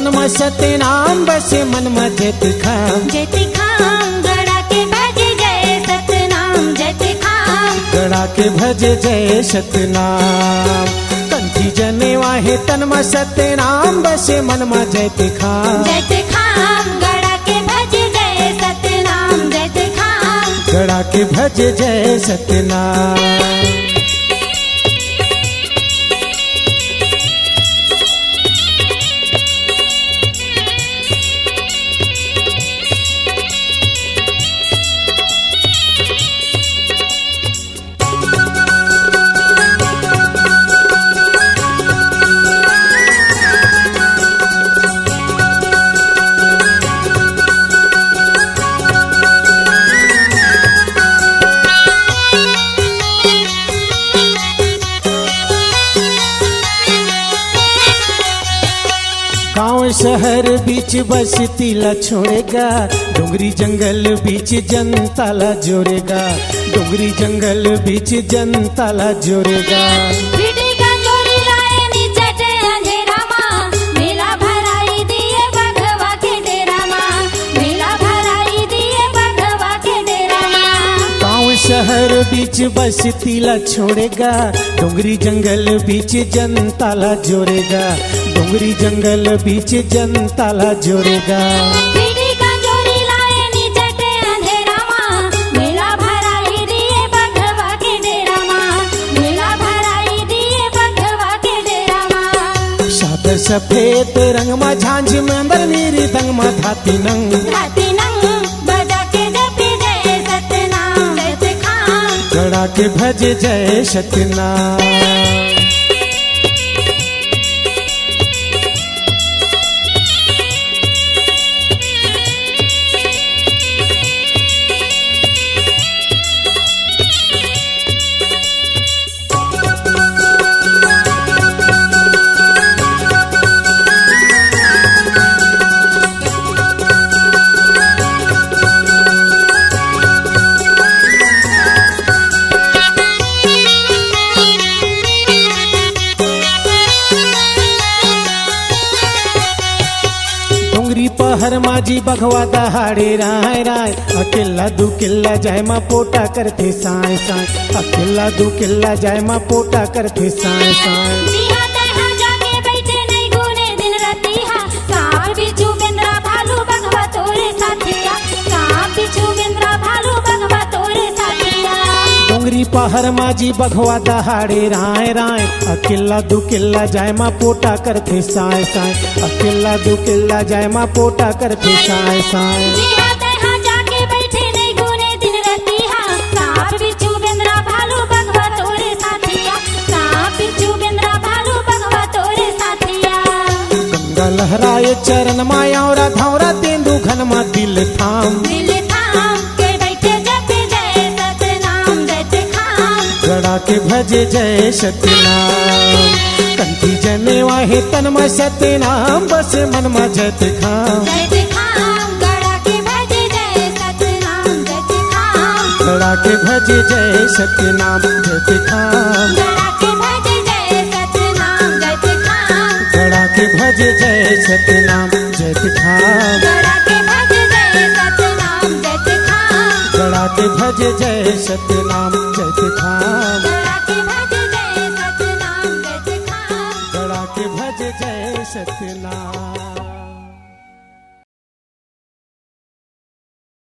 तन में सतनाम बसे मन में जत खाम गड़ा के भज जय सतनाम जत खाम गड़ा के भज जय सतनाम कंठी जने वाहे तन में सतनाम बसे मन में जत खाम गड़ा के भज जय सतनाम जत खाम गड़ा के भज जय सतनाम। गाँव शहर बीच बस्ती ला छोड़ेगा डोंगरी जंगल बीच जनता ला जोड़ेगा डोंगरी जंगल बीच जनता ला जोड़ेगा। बिटिका चोरी लाए निचट अंधेरा माँ मेला भराई दिए बघवा के डेरा माँ मेला भराई दिए बघवा के डेरा माँ। गाँव शहर बीच बस्ती ला छोड़ेगा डोंगरी जंगल बीच जनता ला जोड़ेगा डोंगरी जंगल बीच जनता ला जोड़ेगा। बिटिका चोरी लाए निचट अंधेरा माँ मेला भराई दिए बघवा के डेरा माँ मेला भराई दिए बघवा के डेरा माँ। सात सफेद रंग में झांझ में अंदर नीरी दंग में धाती नंग बजा के जपी जय सतनाम जत खाम गड़ा के भज जय सतनाम। पहर माझी बघवा दहाड़े राय राय अकेला दू किल्ला जाय मा पोटा करते साय साय अकेला दू किल्ला जाय मा पोटा करते साय साय। बिहा तहा जाके बैठे नहीं गुने दिन रतिहा सांप बिच्छू बेंद्रा भालू बघवा तोरे साथिया सांप बिच्छू बेंद्रा भालू बघवा तोरे साथिया। डोंगरी पहर माझी बघवा दहाड़े राय राय अकेला दू किल्ला जाय मा पोटा करते साय साय अकेला दू किल्ला जाय मा पोटा करते साय साय। बिहा तहा जाके बैठे नहीं गुने दिन रतिहा सांप बिच्छू बेंद्रा भालू बघवा तोरे साथिया सांप बिच्छू बेंद्रा भालू बघवा तोरे साथिया। गंगा लहराए चरण माया और धावरा तेंदु घन मा दिल थाम के बैठे जपे जय सतनाम जत खाम गड़ा के भज जय सतनाम कंठी जने वाहे तन में सतनाम बस मन में जत खाम गड़ा के भज जय सतनाम जत खाम गड़ा के भज जय सतनाम जत खाम गड़ा के भज जय सतनाम जत खाम गड़ा के भज जय सतनाम जत खाम गड़ा के भज जय सतनाम जत खाम गड़ा के भज जय सतनाम।